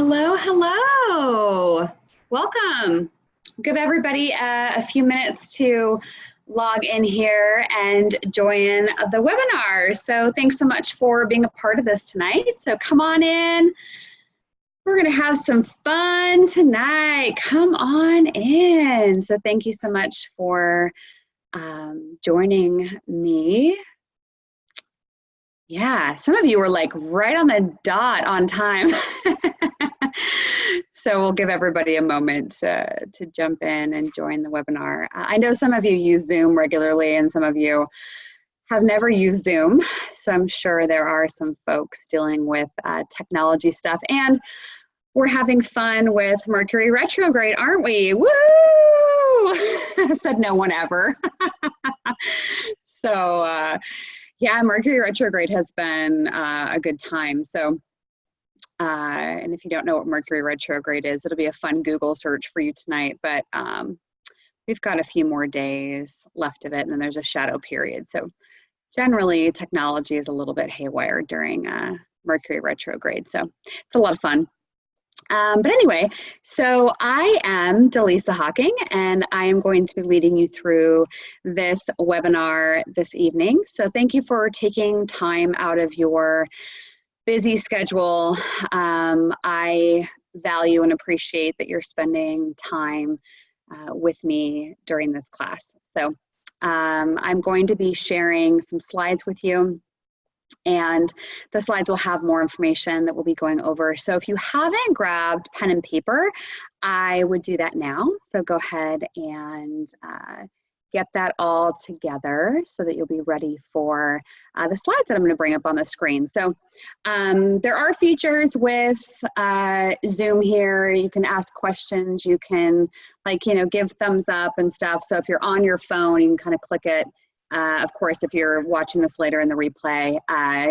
Hello, hello. Welcome. Give everybody a few minutes to log in here and join the webinar. So thanks so much for being a part of this tonight. So come on in. We're going to have some fun tonight. Come on in. So thank you so much for joining me. Yeah, some of you were like right on the dot on time. So we'll give everybody a moment to jump in and join the webinar. I know some of you use Zoom regularly and some of you have never used Zoom. So I'm sure there are some folks dealing with technology stuff. And we're having fun with Mercury retrograde, aren't we? Woo! Said no one ever. So yeah, Mercury retrograde has been a good time. So, and if you don't know what Mercury retrograde is, it'll be a fun Google search for you tonight. But we've got a few more days left of it, and then there's a shadow period. So generally, technology is a little bit haywire during Mercury retrograde. So it's a lot of fun. But anyway, so I am Delisa Hawking, and I am going to be leading you through this webinar this evening. So thank you for taking time out of your busy schedule. I value and appreciate that you're spending time with me during this class. So I'm going to be sharing some slides with you. And the slides will have more information that we'll be going over. So if you haven't grabbed pen and paper, I would do that now. So go ahead and get that all together so that you'll be ready for the slides that I'm going to bring up on the screen. So there are features with Zoom here. You can ask questions. You can give thumbs up and stuff. So if you're on your phone, you can kind of click it. Of course, if you're watching this later in the replay,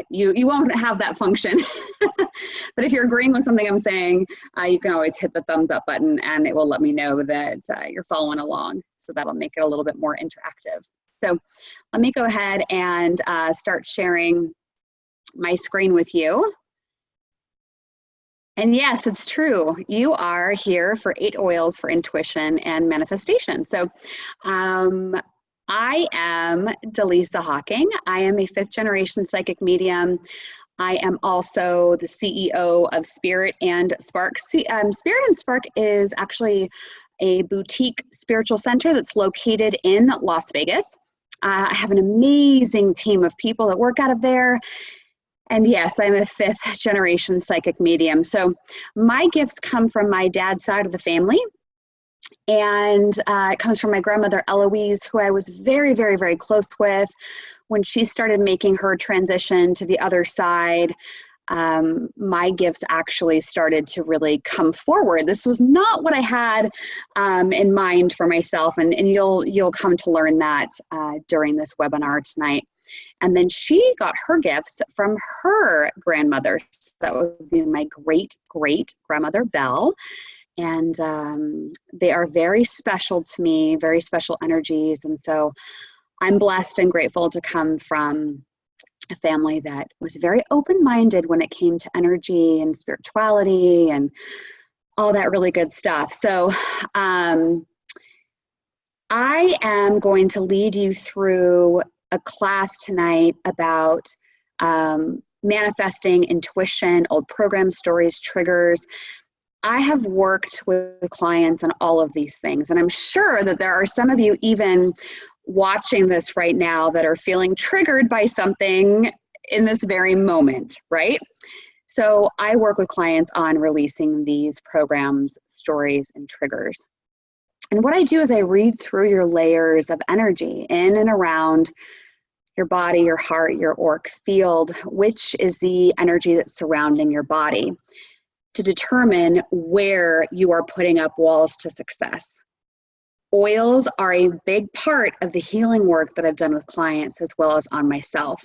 you won't have that function. But if you're agreeing with something I'm saying, you can always hit the thumbs up button and it will let me know that you're following along. So that'll make it a little bit more interactive. So let me go ahead and start sharing my screen with you. And yes, it's true. You are here for 8 oils for intuition and manifestation. So I am Delisa Hawking. I am a 5th generation psychic medium. I am also the CEO of Spirit and Spark. Spirit and Spark is actually a boutique spiritual center that's located in Las Vegas. I have an amazing team of people that work out of there. And yes, I'm a 5th generation psychic medium. So my gifts come from my dad's side of the family. And it comes from my grandmother, Eloise, who I was very, very, very close with. When she started making her transition to the other side, my gifts actually started to really come forward. This was not what I had in mind for myself, and you'll come to learn that during this webinar tonight. And then she got her gifts from her grandmother. So that would be my great-great-grandmother, Belle. And they are very special to me, very special energies. And so I'm blessed and grateful to come from a family that was very open-minded when it came to energy and spirituality and all that really good stuff. So I am going to lead you through a class tonight about manifesting, intuition, old program stories, triggers. I have worked with clients on all of these things, and I'm sure that there are some of you even watching this right now that are feeling triggered by something in this very moment, right? So I work with clients on releasing these programs, stories, and triggers. And what I do is I read through your layers of energy in and around your body, your heart, your auric field, which is the energy that's surrounding your body, to determine where you are putting up walls to success. Oils are a big part of the healing work that I've done with clients as well as on myself.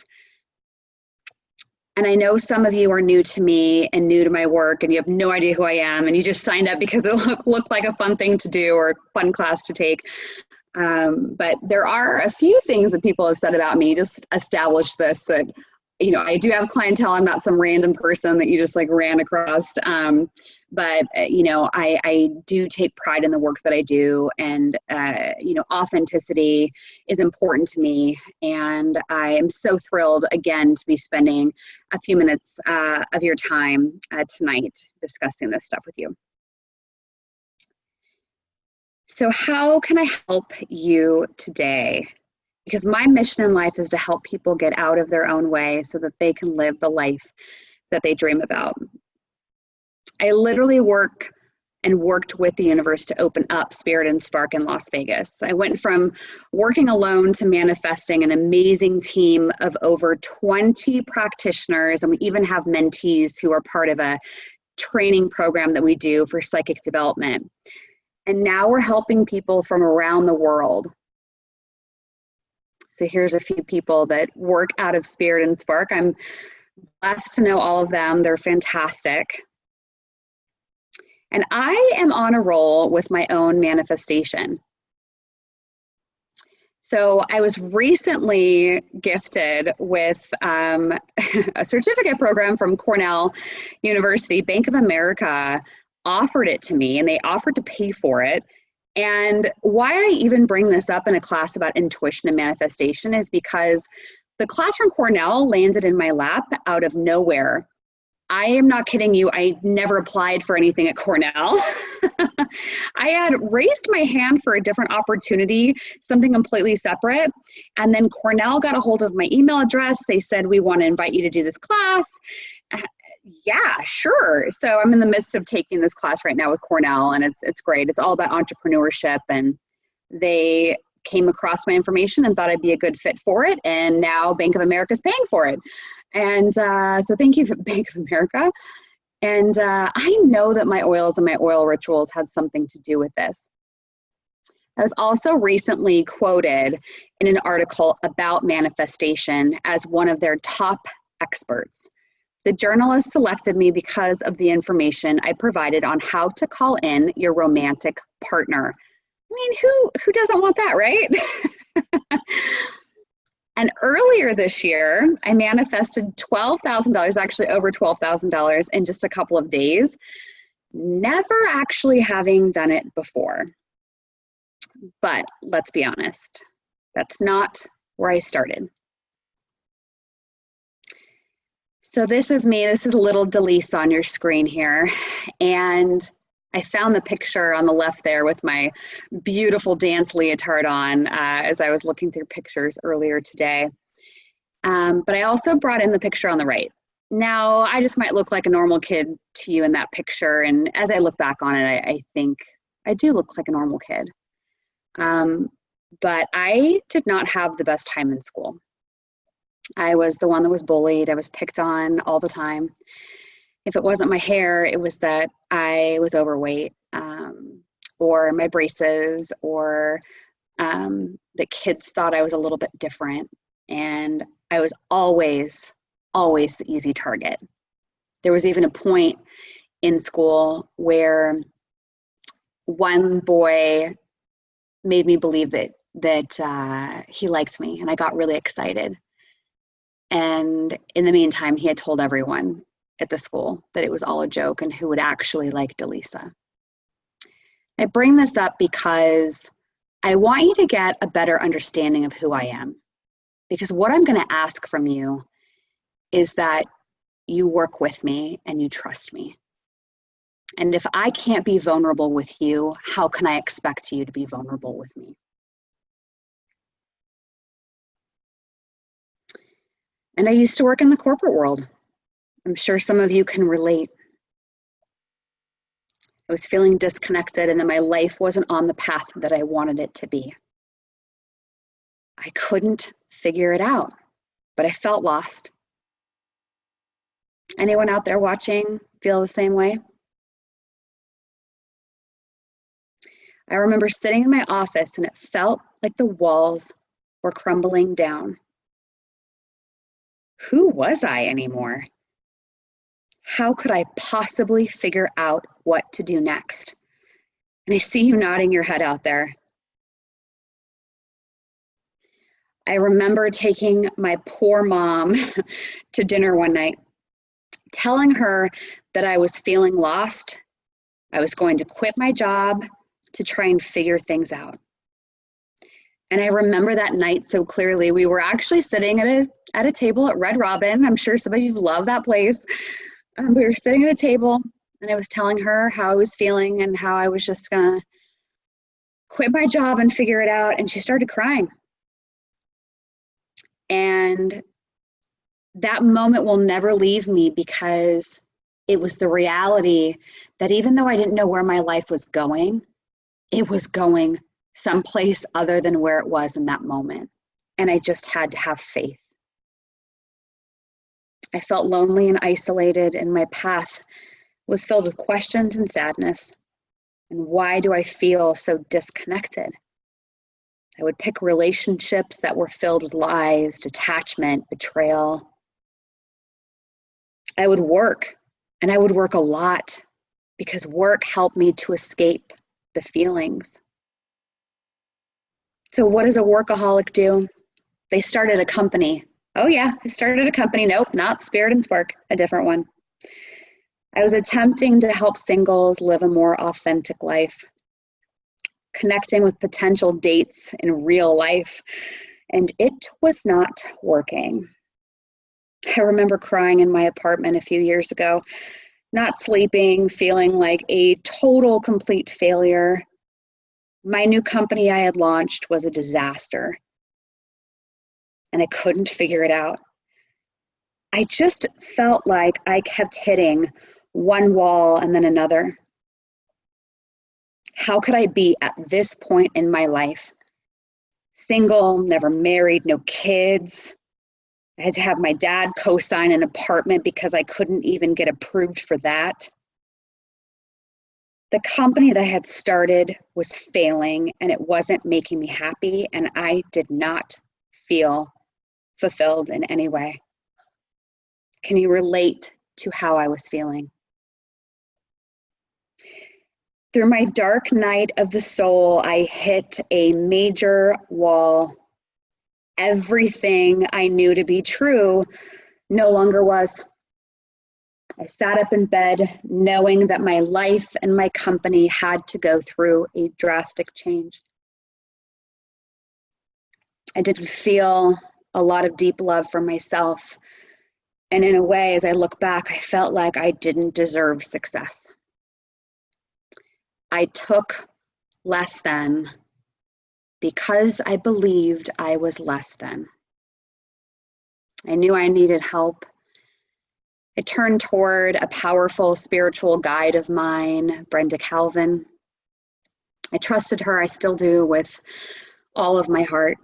And I know some of you are new to me and new to my work, and you have no idea who I am, and you just signed up because it looked like a fun thing to do or a fun class to take. But there are a few things that people have said about me, just establish this, that I do have clientele. I'm not some random person that you just like ran across. But I do take pride in the work that I do, and authenticity is important to me. And I am so thrilled again to be spending a few minutes of your time tonight discussing this stuff with you. So how can I help you today? Because my mission in life is to help people get out of their own way so that they can live the life that they dream about. I literally worked with the universe to open up Spirit and Spark in Las Vegas. I went from working alone to manifesting an amazing team of over 20 practitioners, and we even have mentees who are part of a training program that we do for psychic development. And now we're helping people from around the world. So here's a few people that work out of Spirit and Spark. I'm blessed to know all of them. They're fantastic. And I am on a roll with my own manifestation. So I was recently gifted with a certificate program from Cornell University. Bank of America offered it to me, and they offered to pay for it. And why I even bring this up in a class about intuition and manifestation is because the class from Cornell landed in my lap out of nowhere. I am not kidding you. I never applied for anything at Cornell. I had raised my hand for a different opportunity, something completely separate. And then Cornell got a hold of my email address. They said, we want to invite you to do this class. Yeah, sure. So I'm in the midst of taking this class right now with Cornell, and it's great. It's all about entrepreneurship, and they came across my information and thought I'd be a good fit for it. And now Bank of America is paying for it. And so thank you, Bank of America. And I know that my oils and my oil rituals had something to do with this. I was also recently quoted in an article about manifestation as one of their top experts. The journalist selected me because of the information I provided on how to call in your romantic partner. I mean, who doesn't want that, right? And earlier this year, I manifested $12,000, actually over $12,000 in just a couple of days, never actually having done it before. But let's be honest, that's not where I started. So this is me. This is little Delise on your screen here. And I found the picture on the left there with my beautiful dance leotard on as I was looking through pictures earlier today. But I also brought in the picture on the right. Now, I just might look like a normal kid to you in that picture. And as I look back on it, I think I do look like a normal kid. But I did not have the best time in school. I was the one that was bullied. I was picked on all the time. If it wasn't my hair, it was that I was overweight, or my braces, or the kids thought I was a little bit different. And I was always the easy target. There was even a point in school where one boy made me believe that he liked me, and I got really excited. And in the meantime, he had told everyone at the school that it was all a joke and who would actually like Delisa. I bring this up because I want you to get a better understanding of who I am. Because what I'm going to ask from you is that you work with me and you trust me. And if I can't be vulnerable with you, how can I expect you to be vulnerable with me? And I used to work in the corporate world. I'm sure some of you can relate. I was feeling disconnected, and then my life wasn't on the path that I wanted it to be. I couldn't figure it out, but I felt lost. Anyone out there watching feel the same way? I remember sitting in my office, and it felt like the walls were crumbling down. Who was I anymore? How could I possibly figure out what to do next? And I see you nodding your head out there. I remember taking my poor mom to dinner one night, telling her that I was feeling lost. I was going to quit my job to try and figure things out. And I remember that night so clearly. We were actually sitting at a table at Red Robin. I'm sure some of you love that place. We were sitting at a table, and I was telling her how I was feeling and how I was just gonna quit my job and figure it out. And she started crying. And that moment will never leave me, because it was the reality that even though I didn't know where my life was going, it was going someplace other than where it was in that moment. And I just had to have faith. I felt lonely and isolated, and my path was filled with questions and sadness. And why do I feel so disconnected? I would pick relationships that were filled with lies, detachment, betrayal. I would work, and I would work a lot, because work helped me to escape the feelings. So what does a workaholic do? They started a company. Oh yeah, I started a company. Nope, not Spirit and Spark, a different one. I was attempting to help singles live a more authentic life, connecting with potential dates in real life, and it was not working. I remember crying in my apartment a few years ago, not sleeping, feeling like a total, complete failure. My new company I had launched was a disaster, and I couldn't figure it out. I just felt like I kept hitting one wall and then another. How could I be at this point in my life? Single, never married, no kids. I had to have my dad co-sign an apartment because I couldn't even get approved for that. The company that I had started was failing, and it wasn't making me happy, and I did not feel fulfilled in any way. Can you relate to how I was feeling? Through my dark night of the soul, I hit a major wall. Everything I knew to be true no longer was. I sat up in bed knowing that my life and my company had to go through a drastic change. I didn't feel a lot of deep love for myself. And in a way, as I look back, I felt like I didn't deserve success. I took less than because I believed I was less than. I knew I needed help. I turned toward a powerful spiritual guide of mine, Brenda Calvin. I trusted her, I still do, with all of my heart.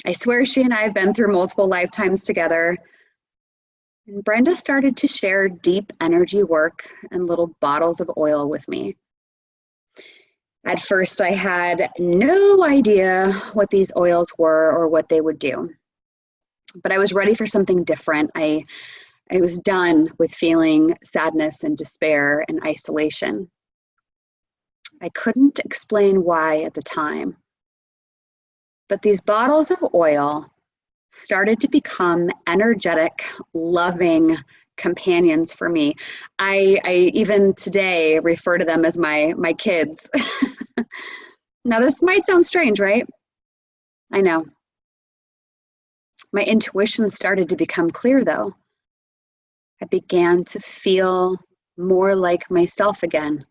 I swear she and I have been through multiple lifetimes together. And Brenda started to share deep energy work and little bottles of oil with me. At first, I had no idea what these oils were or what they would do. But I was ready for something different. I was done with feeling sadness and despair and isolation. I couldn't explain why at the time. But these bottles of oil started to become energetic, loving companions for me. I even today refer to them as my kids. Now, this might sound strange, right? I know. My intuition started to become clear, though. I began to feel more like myself again.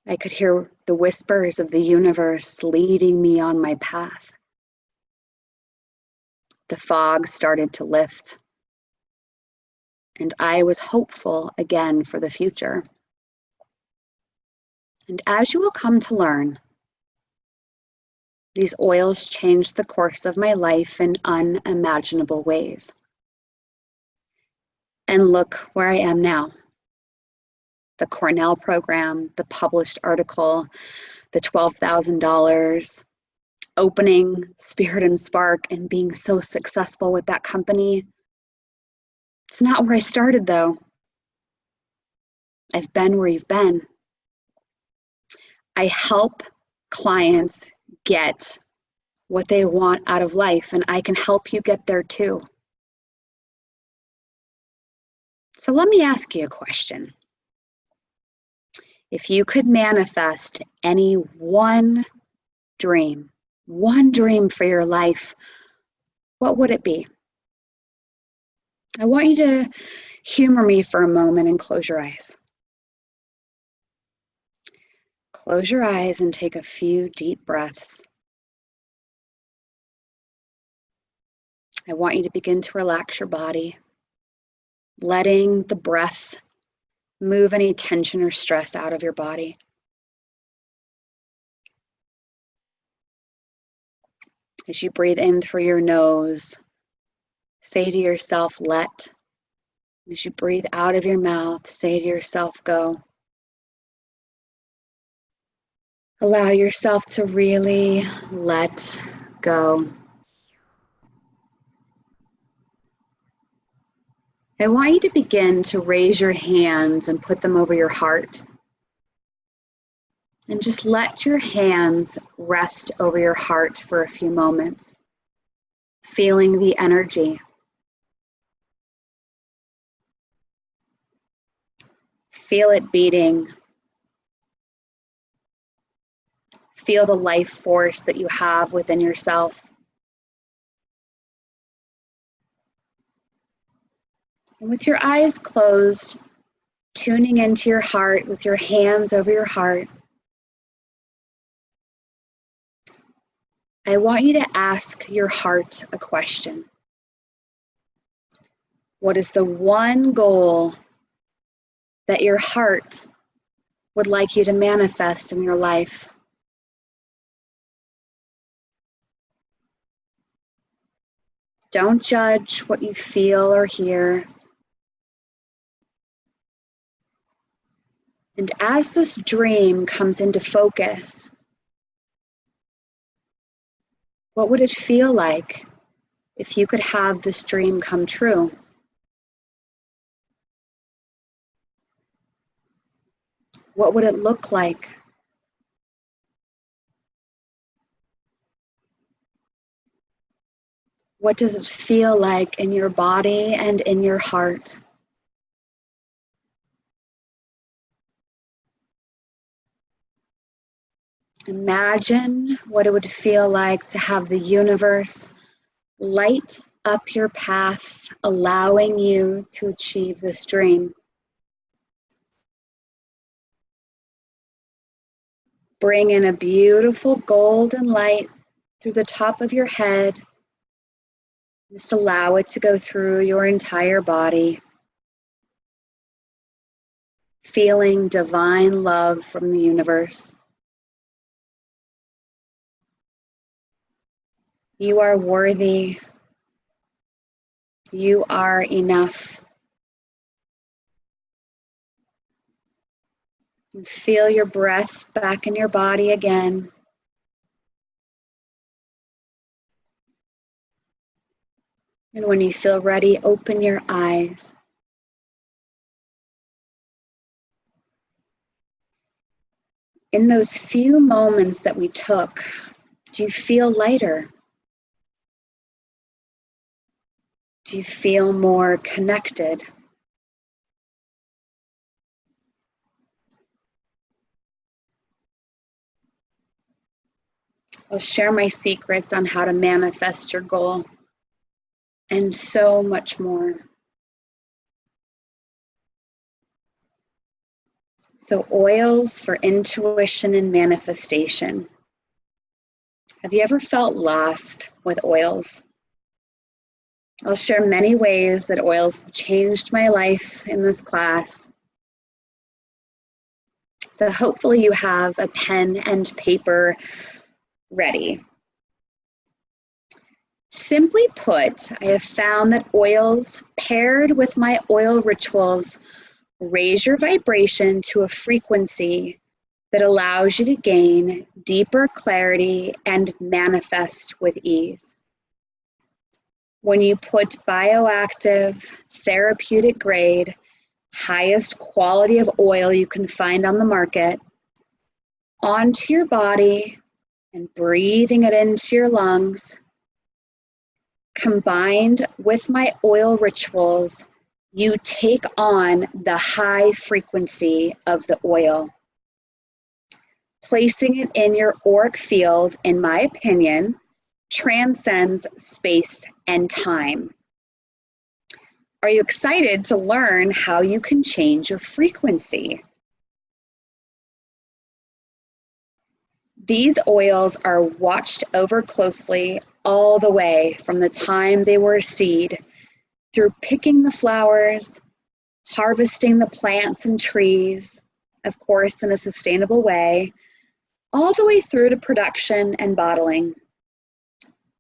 I could hear the whispers of the universe leading me on my path. The fog started to lift, and I was hopeful again for the future. And as you will come to learn, these oils changed the course of my life in unimaginable ways. And look where I am now. The Cornell program, the published article, the $12,000, opening Spirit and Spark, and being so successful with that company. It's not where I started, though. I've been where you've been. I help clients get what they want out of life, and I can help you get there too. So let me ask you a question. If you could manifest any one dream for your life, what would it be? I want you to humor me for a moment and close your eyes. Close your eyes and take a few deep breaths. I want you to begin to relax your body, letting the breath move any tension or stress out of your body. As you breathe in through your nose, say to yourself, let. As you breathe out of your mouth, say to yourself, go. Allow yourself to really let go. I want you to begin to raise your hands and put them over your heart. And just let your hands rest over your heart for a few moments, feeling the energy. Feel it beating. Feel the life force that you have within yourself. And with your eyes closed, tuning into your heart with your hands over your heart, I want you to ask your heart a question. What is the one goal that your heart would like you to manifest in your life? Don't judge what you feel or hear. And as this dream comes into focus, what would it feel like if you could have this dream come true? What would it look like? What does it feel like in your body and in your heart? Imagine what it would feel like to have the universe light up your path, allowing you to achieve this dream. Bring in a beautiful golden light through the top of your head. Just allow it to go through your entire body. Feeling divine love from the universe. You are worthy. You are enough. And feel your breath back in your body again. And when you feel ready, open your eyes. In those few moments that we took, do you feel lighter? Do you feel more connected? I'll share my secrets on how to manifest your goal and so much more. So, oils for intuition and manifestation. Have you ever felt lost with oils? I'll share many ways that oils have changed my life in this class. So hopefully you have a pen and paper ready. Simply put, I have found that oils paired with my oil rituals raise your vibration to a frequency that allows you to gain deeper clarity and manifest with ease. When you put bioactive, therapeutic grade, highest quality of oil you can find on the market onto your body and breathing it into your lungs, combined with my oil rituals, you take on the high frequency of the oil. Placing it in your auric field, in my opinion, transcends space and time. Are you excited to learn how you can change your frequency? These oils are watched over closely all the way from the time they were a seed, through picking the flowers, harvesting the plants and trees, of course in a sustainable way, all the way through to production and bottling.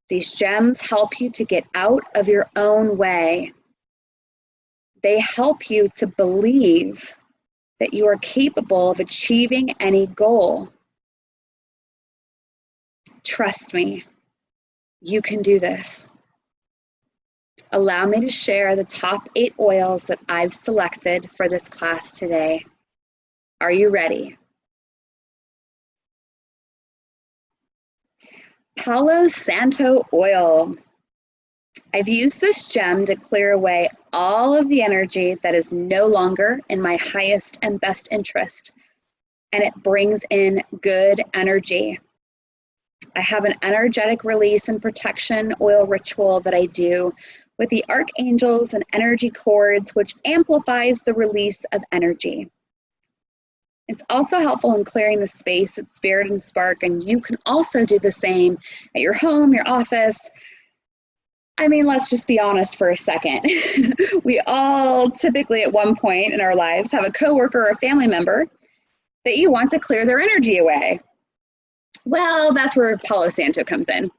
These gems help you to get out of your own way. They help you to believe that you are capable of achieving any goal. Trust me, you can do this. Allow me to share the top 8 oils that I've selected for this class today. Are you ready? Palo Santo oil. I've used this gem to clear away all of the energy that is no longer in my highest and best interest, and it brings in good energy. I have an energetic release and protection oil ritual that I do with the archangels and energy cords, which amplifies the release of energy. It's also helpful in clearing the space at Spirit and Spark, and you can also do the same at your home, your office. I mean, let's just be honest for a second. We all typically at one point in our lives have a coworker or a family member that you want to clear their energy away. Well, that's where Palo Santo comes in.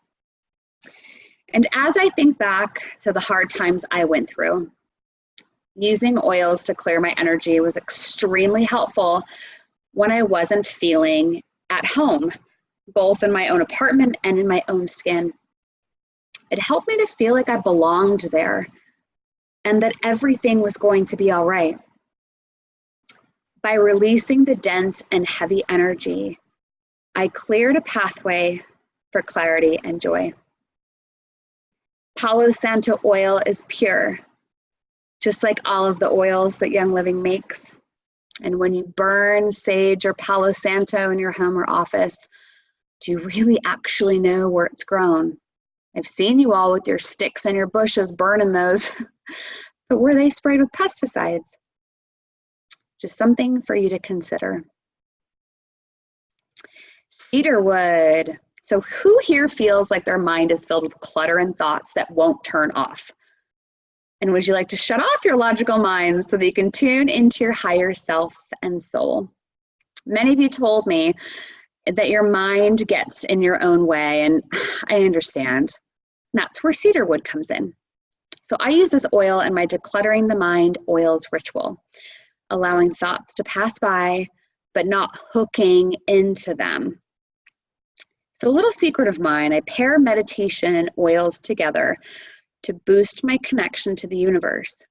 And as I think back to the hard times I went through, using oils to clear my energy was extremely helpful when I wasn't feeling at home, both in my own apartment and in my own skin. It helped me to feel like I belonged there and that everything was going to be all right. By releasing the dense and heavy energy, I cleared a pathway for clarity and joy. Palo Santo oil is pure, just like all of the oils that Young Living makes. And when you burn sage or Palo Santo in your home or office, do you really actually know where it's grown? I've seen you all with your sticks and your bushes burning those, but were they sprayed with pesticides? Just something for you to consider. Cedarwood. So who here feels like their mind is filled with clutter and thoughts that won't turn off? And would you like to shut off your logical mind so that you can tune into your higher self and soul? Many of you told me that your mind gets in your own way, and I understand. That's where cedarwood comes in. So I use this oil in my Decluttering the Mind oils ritual, allowing thoughts to pass by, but not hooking into them. So a little secret of mine, I pair meditation and oils together to boost my connection to the universe.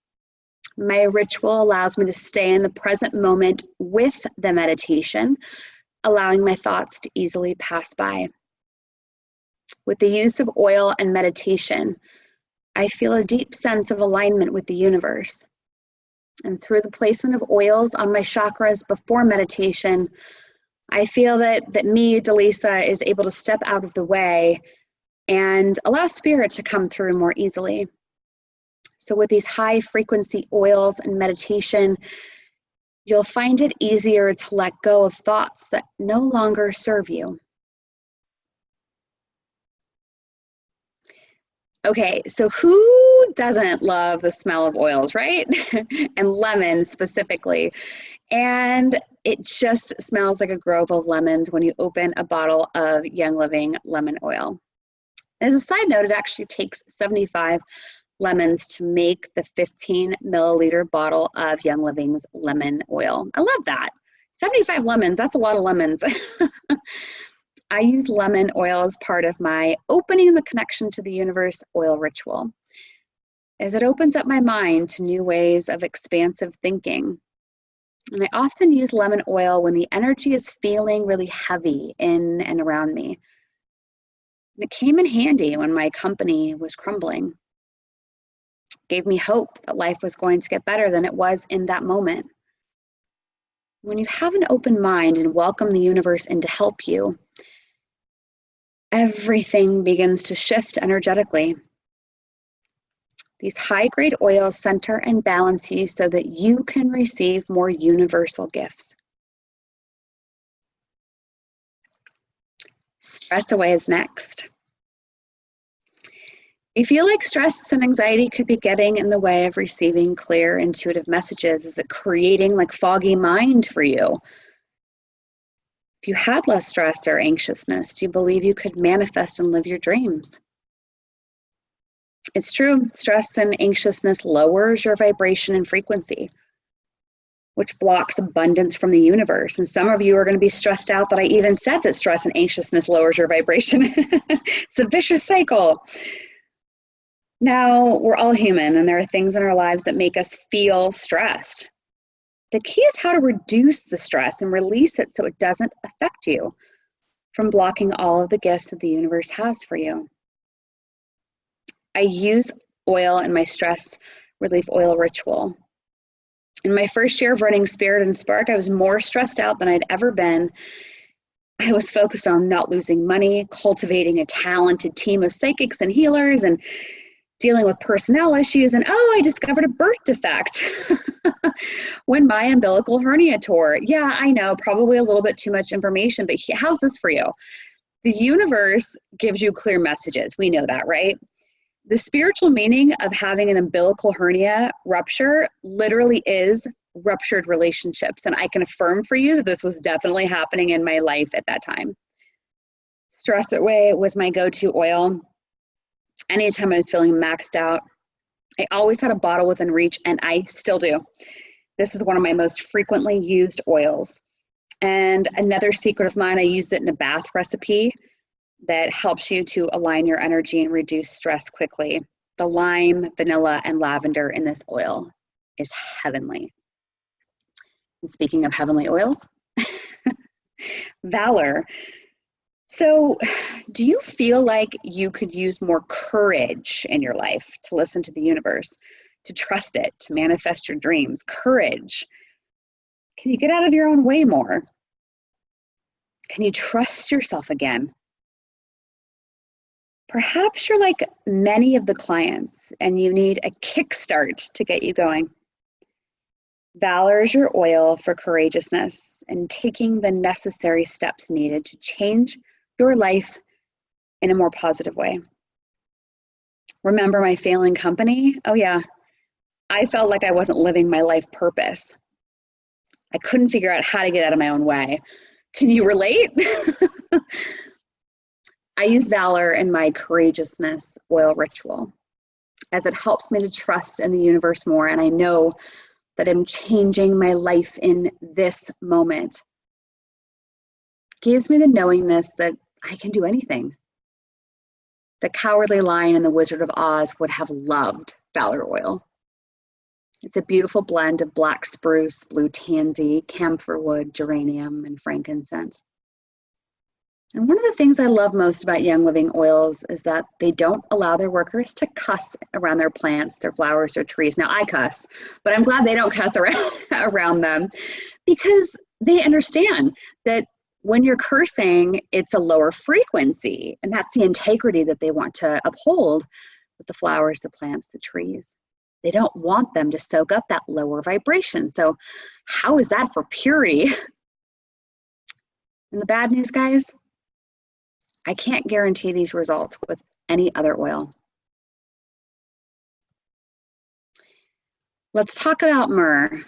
My ritual allows me to stay in the present moment with the meditation, allowing my thoughts to easily pass by. With the use of oil and meditation, I feel a deep sense of alignment with the universe. And through the placement of oils on my chakras before meditation, I feel that me, Delisa, is able to step out of the way and allow spirit to come through more easily. So with these high frequency oils and meditation, you'll find it easier to let go of thoughts that no longer serve you. Okay, so who doesn't love the smell of oils, right? And lemons specifically. And it just smells like a grove of lemons when you open a bottle of Young Living lemon oil. As a side note, it actually takes 75 lemons to make the 15 milliliter bottle of Young Living's lemon oil. I love that. 75 lemons, that's a lot of lemons. I use lemon oil as part of my opening the connection to the universe oil ritual, as it opens up my mind to new ways of expansive thinking. And I often use lemon oil when the energy is feeling really heavy in and around me. And it came in handy when my company was crumbling. It gave me hope that life was going to get better than it was in that moment. When you have an open mind and welcome the universe in to help you, everything begins to shift energetically. These high-grade oils center and balance you so that you can receive more universal gifts. Stress away is next. You feel like stress and anxiety could be getting in the way of receiving clear, intuitive messages. Is it creating like foggy mind for you? If you had less stress or anxiousness, do you believe you could manifest and live your dreams? It's true, stress and anxiousness lowers your vibration and frequency, which blocks abundance from the universe. And some of you are going to be stressed out that I even said that stress and anxiousness lowers your vibration. It's a vicious cycle. Now, we're all human, and there are things in our lives that make us feel stressed. The key is how to reduce the stress and release it so it doesn't affect you from blocking all of the gifts that the universe has for you. I use oil in my stress relief oil ritual. In my first year of running Spirit and Spark, I was more stressed out than I'd ever been. I was focused on not losing money, cultivating a talented team of psychics and healers, and dealing with personnel issues, and I discovered a birth defect when my umbilical hernia tore. Yeah, I know, probably a little bit too much information, but how's this for you? The universe gives you clear messages. We know that, right? The spiritual meaning of having an umbilical hernia rupture literally is ruptured relationships. And I can affirm for you that this was definitely happening in my life at that time. Stress Away was my go-to oil. Anytime I was feeling maxed out, I always had a bottle within reach, and I still do. This is one of my most frequently used oils. And another secret of mine, I use it in a bath recipe that helps you to align your energy and reduce stress quickly. The lime, vanilla, and lavender in this oil is heavenly. And speaking of heavenly oils, Valor. So, do you feel like you could use more courage in your life to listen to the universe, to trust it, to manifest your dreams? Courage. Can you get out of your own way more? Can you trust yourself again? Perhaps you're like many of the clients and you need a kickstart to get you going. Valor is your oil for courageousness and taking the necessary steps needed to change your life in a more positive way. Remember my failing company? Oh yeah, I felt like I wasn't living my life purpose. I couldn't figure out how to get out of my own way. Can you relate? I use Valor in my courageousness oil ritual as it helps me to trust in the universe more, and I know that I'm changing my life in this moment. It gives me the knowingness that I can do anything. The Cowardly Lion and the Wizard of Oz would have loved Valor oil. It's a beautiful blend of black spruce, blue tansy, camphor wood, geranium, and frankincense. And one of the things I love most about Young Living oils is that they don't allow their workers to cuss around their plants, their flowers, their trees. Now I cuss, but I'm glad they don't cuss around them, because they understand that when you're cursing, it's a lower frequency, and that's the integrity that they want to uphold with the flowers, the plants, the trees. They don't want them to soak up that lower vibration. So how is that for purity? And the bad news, guys, I can't guarantee these results with any other oil. Let's talk about myrrh.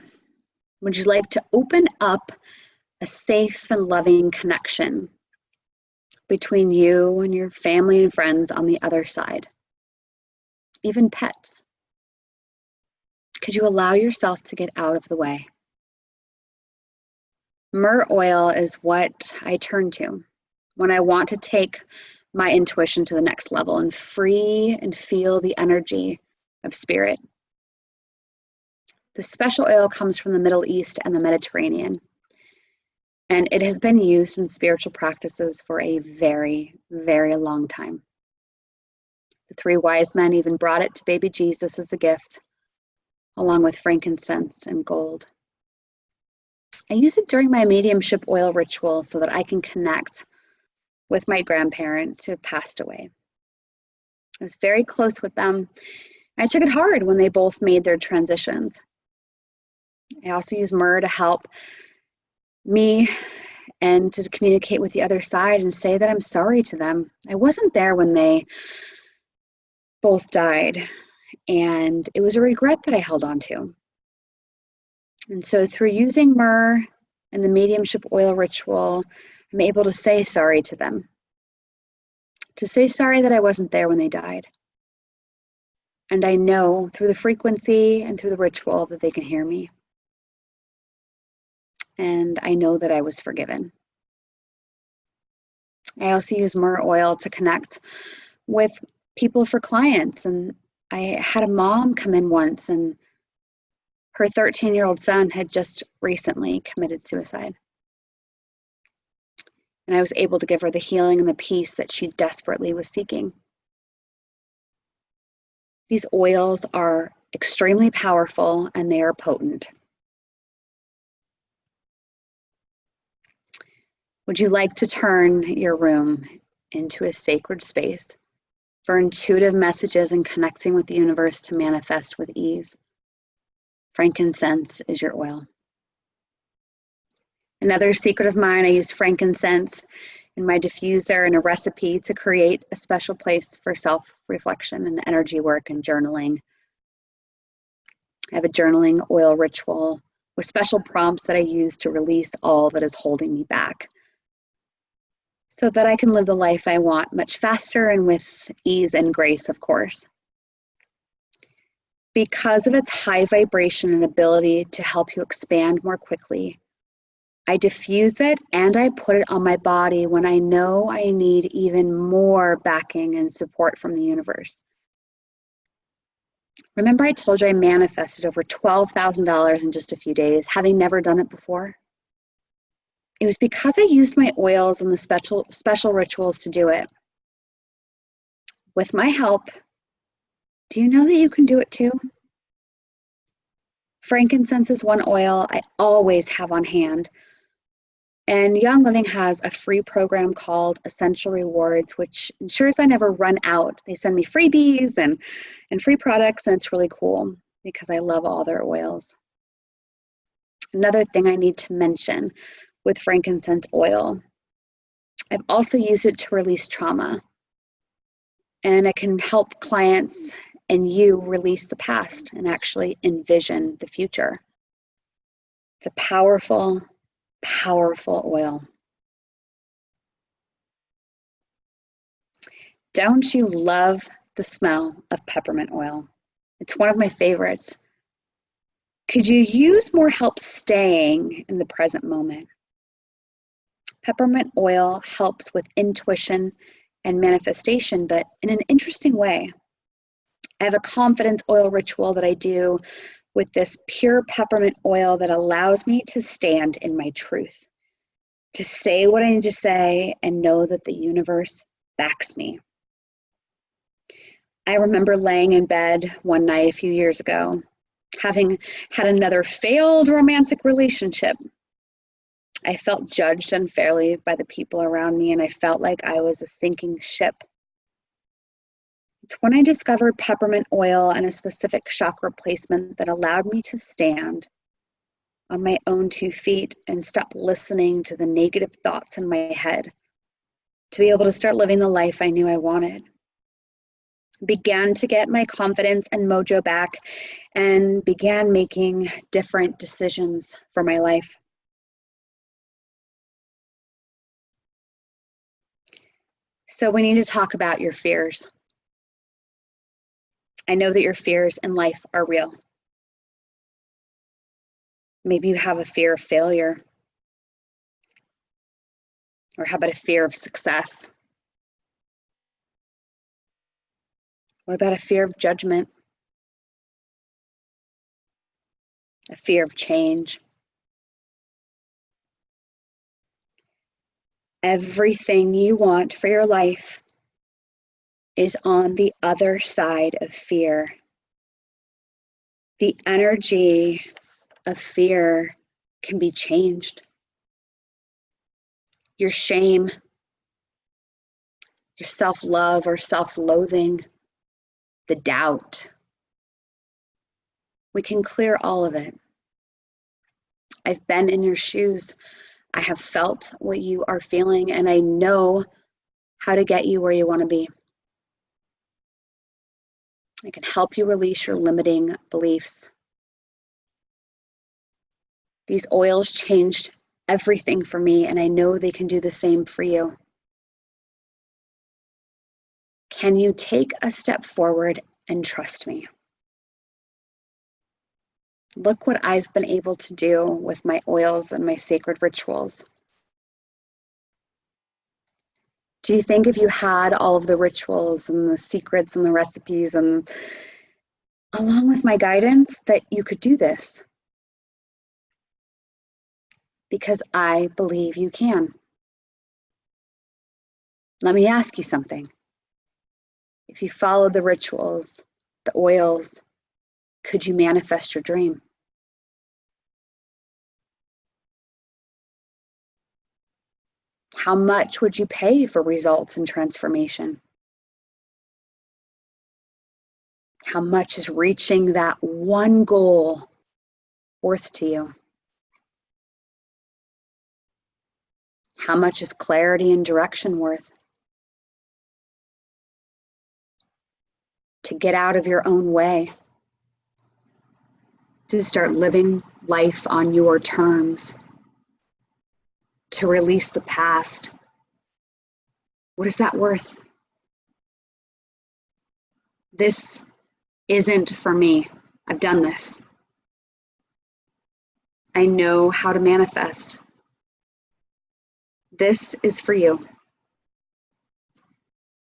Would you like to open up a safe and loving connection between you and your family and friends on the other side, even pets? Could you allow yourself to get out of the way? Myrrh oil is what I turn to when I want to take my intuition to the next level and free and feel the energy of spirit. The special oil comes from the Middle East and the Mediterranean. And it has been used in spiritual practices for a very, very long time. The three wise men even brought it to baby Jesus as a gift, along with frankincense and gold. I use it during my mediumship oil ritual so that I can connect with my grandparents who have passed away. I was very close with them. I took it hard when they both made their transitions. I also use myrrh to help me and to communicate with the other side and say that I'm sorry to them. I wasn't there when they both died, and it was a regret that I held on to. And so through using myrrh and the mediumship oil ritual, I'm able to say sorry to them, to say sorry that I wasn't there when they died. And I know through the frequency and through the ritual that they can hear me. And I know that I was forgiven. I also use myrrh oil to connect with people for clients. And I had a mom come in once, and her 13-year-old son had just recently committed suicide. And I was able to give her the healing and the peace that she desperately was seeking. These oils are extremely powerful and they are potent. Would you like to turn your room into a sacred space for intuitive messages and connecting with the universe to manifest with ease? Frankincense is your oil. Another secret of mine, I used frankincense in my diffuser and a recipe to create a special place for self-reflection and energy work and journaling. I have a journaling oil ritual with special prompts that I use to release all that is holding me back, so that I can live the life I want much faster and with ease and grace, of course. Because of its high vibration and ability to help you expand more quickly, I diffuse it and I put it on my body when I know I need even more backing and support from the universe. Remember I told you I manifested over $12,000 in just a few days, having never done it before? It was because I used my oils and the special rituals to do it. With my help, do you know that you can do it too? Frankincense is one oil I always have on hand. And Young Living has a free program called Essential Rewards, which ensures I never run out. They send me freebies and free products, and it's really cool because I love all their oils. Another thing I need to mention with frankincense oil, I've also used it to release trauma. And I can help clients and you release the past and actually envision the future. It's a powerful, powerful oil. Don't you love the smell of peppermint oil? It's one of my favorites. Could you use more help staying in the present moment? Peppermint oil helps with intuition and manifestation, but in an interesting way. I have a confidence oil ritual that I do with this pure peppermint oil that allows me to stand in my truth, to say what I need to say and know that the universe backs me. I remember laying in bed one night a few years ago, having had another failed romantic relationship. I felt judged unfairly by the people around me, and I felt like I was a sinking ship. It's when I discovered peppermint oil and a specific chakra placement that allowed me to stand on my own 2 feet and stop listening to the negative thoughts in my head, to be able to start living the life I knew I wanted. Began to get my confidence and mojo back and began making different decisions for my life. So we need to talk about your fears. I know that your fears in life are real. Maybe you have a fear of failure. Or how about a fear of success? What about a fear of judgment? A fear of change? Everything you want for your life is on the other side of fear. The energy of fear can be changed. Your shame, your self-love or self-loathing, the doubt. We can clear all of it. I've been in your shoes. I have felt what you are feeling, and I know how to get you where you want to be. I can help you release your limiting beliefs. These oils changed everything for me, and I know they can do the same for you. Can you take a step forward and trust me? Look what I've been able to do with my oils and my sacred rituals. Do you think if you had all of the rituals and the secrets and the recipes and along with my guidance that you could do this? Because I believe you can. Let me ask you something. If you follow the rituals, the oils, could you manifest your dream? How much would you pay for results and transformation? How much is reaching that one goal worth to you? How much is clarity and direction worth? To get out of your own way, to start living life on your terms, to release the past. What is that worth? This isn't for me. I've done this. I know how to manifest. This is for you.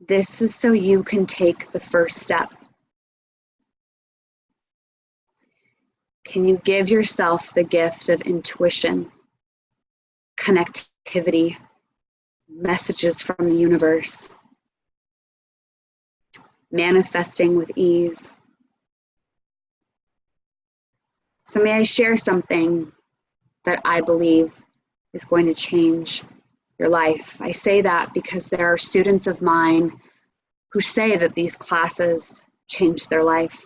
This is so you can take the first step. Can you give yourself the gift of intuition, connectivity, messages from the universe, manifesting with ease? So may I share something that I believe is going to change your life. I say that because there are students of mine who say that these classes changed their life.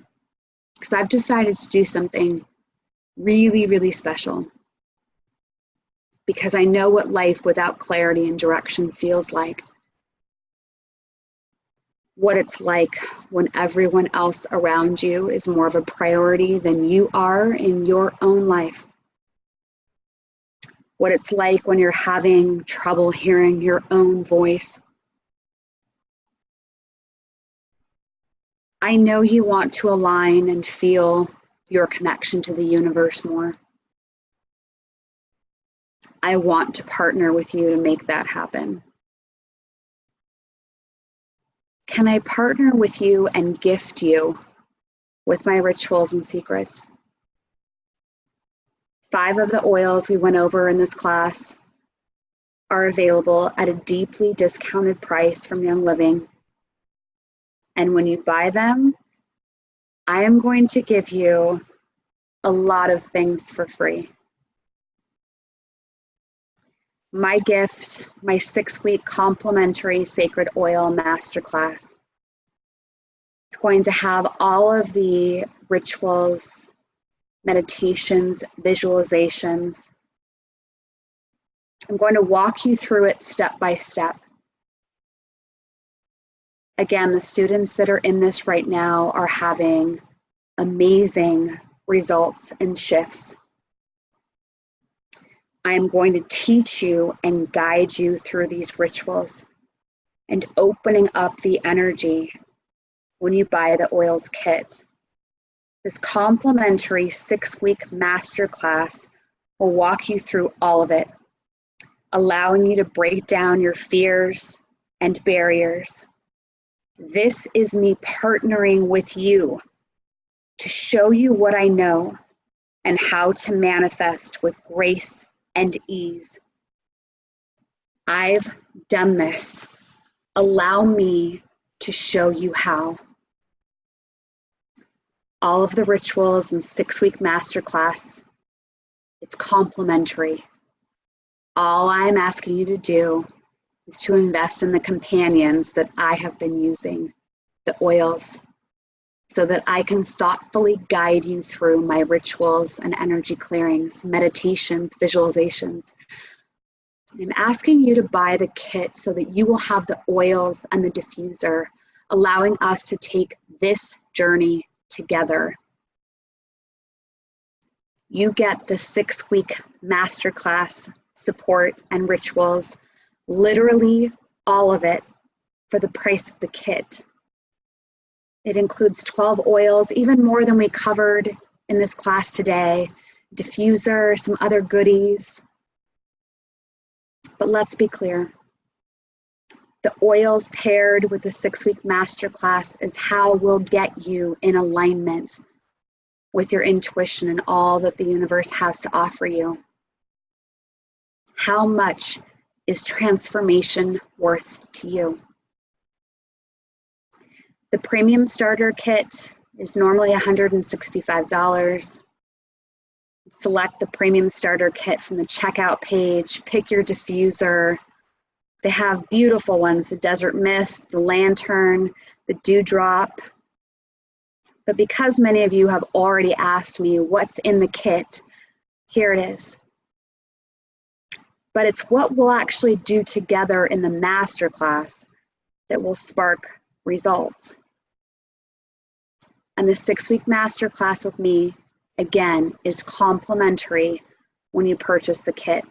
Because I've decided to do something really, really special. Because I know what life without clarity and direction feels like. What it's like when everyone else around you is more of a priority than you are in your own life. What it's like when you're having trouble hearing your own voice. I know you want to align and feel your connection to the universe more. I want to partner with you to make that happen. Can I partner with you and gift you with my rituals and secrets? 5 of the oils we went over in this class are available at a deeply discounted price from Young Living. And when you buy them, I am going to give you a lot of things for free. My gift, my 6-week complimentary Sacred Oil Masterclass. It's going to have all of the rituals, meditations, visualizations. I'm going to walk you through it step by step. Again, the students that are in this right now are having amazing results and shifts. I'm going to teach you and guide you through these rituals and opening up the energy when you buy the oils kit. This complimentary 6-week masterclass will walk you through all of it, allowing you to break down your fears and barriers. This is me partnering with you to show you what I know and how to manifest with grace and ease. I've done this. Allow me to show you how. All of the rituals and 6-week masterclass, it's complimentary. All I'm asking you to do is to invest in the companions that I have been using, the oils, so that I can thoughtfully guide you through my rituals and energy clearings, meditations, visualizations. I'm asking you to buy the kit so that you will have the oils and the diffuser, allowing us to take this journey together. You get the 6-week masterclass support and rituals, literally all of it, for the price of the kit. It includes 12 oils, even more than we covered in this class today, diffuser, some other goodies. But let's be clear. The oils paired with the 6-week masterclass is how we'll get you in alignment with your intuition and all that the universe has to offer you. How much is transformation worth to you? The premium starter kit is normally $165. Select the premium starter kit from the checkout page, pick your diffuser. They have beautiful ones, the desert mist, the lantern, the dewdrop. But because many of you have already asked me what's in the kit, here it is. But it's what we'll actually do together in the masterclass that will spark results. And the 6-week masterclass with me, again, is complimentary when you purchase the kit.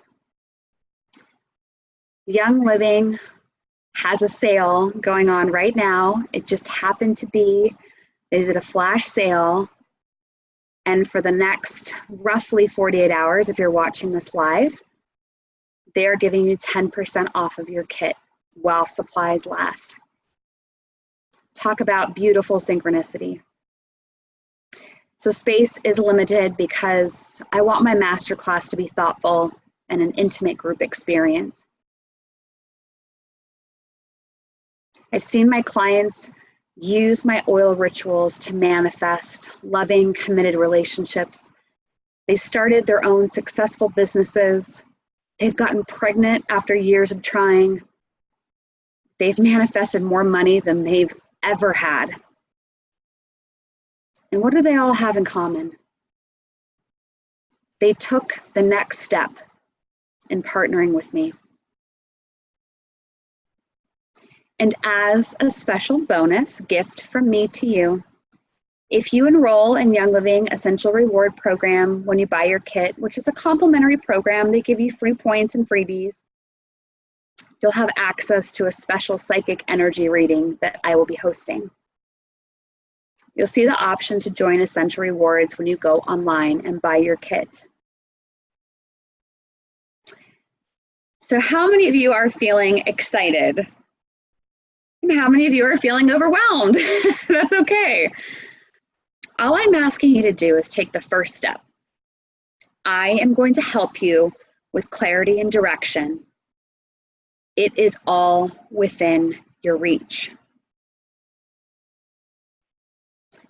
Young Living has a sale going on right now. It just happened to be, is it a flash sale? And for the next roughly 48 hours, if you're watching this live, they're giving you 10% off of your kit while supplies last. Talk about beautiful synchronicity. So space is limited because I want my masterclass to be thoughtful and an intimate group experience. I've seen my clients use my oil rituals to manifest loving, committed relationships. They started their own successful businesses. They've gotten pregnant after years of trying. They've manifested more money than they've ever had. And what do they all have in common? They took the next step in partnering with me. And as a special bonus gift from me to you, if you enroll in Young Living Essential Reward Program when you buy your kit, which is a complimentary program, they give you free points and freebies, you'll have access to a special psychic energy reading that I will be hosting. You'll see the option to join Essential Rewards when you go online and buy your kit. So how many of you are feeling excited? And how many of you are feeling overwhelmed? That's okay. All I'm asking you to do is take the first step. I am going to help you with clarity and direction. It is all within your reach.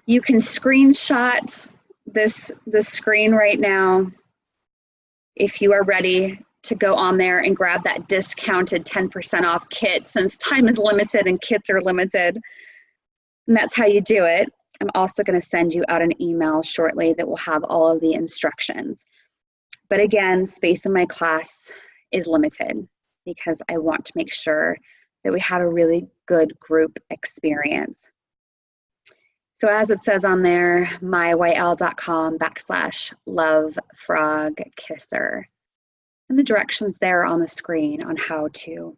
You can screenshot this screen right now if you are ready to go on there and grab that discounted 10% off kit, since time is limited and kits are limited. And that's how you do it. I'm also going to send you out an email shortly that will have all of the instructions. But again, space in my class is limited because I want to make sure that we have a really good group experience. So as it says on there, myyl.com/lovefrogkisser. And the directions there on the screen on how to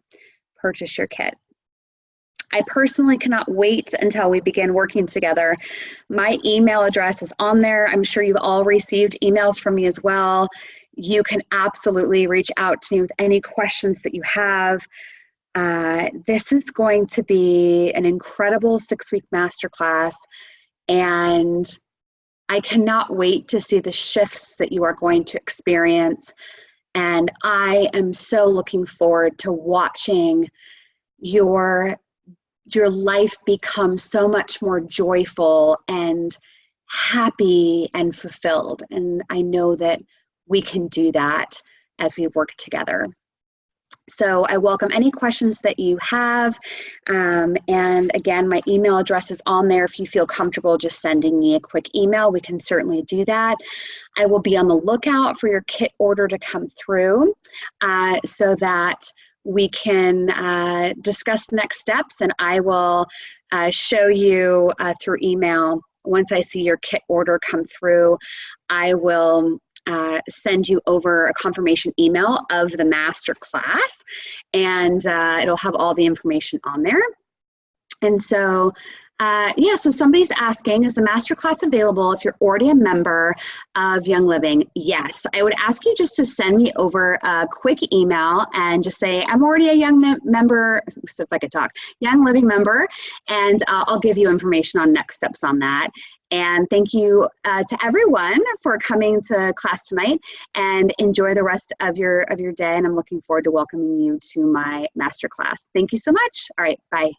purchase your kit. I personally cannot wait until we begin working together. My email address is on there. I'm sure you've all received emails from me as well. You can absolutely reach out to me with any questions that you have. This is going to be an incredible 6-week masterclass, and I cannot wait to see the shifts that you are going to experience And I am so looking forward to watching your life become so much more joyful and happy and fulfilled. And I know that we can do that as we work together. So I welcome any questions that you have. And again, my email address is on there. If you feel comfortable just sending me a quick email, we can certainly do that. I will be on the lookout for your kit order to come through so that we can discuss next steps, and I will show you through email. Once I see your kit order come through, I will send you over a confirmation email of the master class, and it'll have all the information on there. And so yeah, so somebody's asking, is the masterclass available if you're already a member of Young Living? Yes. I would ask you just to send me over a quick email and just say, I'm already a Young member, so if I could talk, Young Living member, and I'll give you information on next steps on that. And thank you to everyone for coming to class tonight, and enjoy the rest of your day. And I'm looking forward to welcoming you to my masterclass. Thank you so much. All right, bye.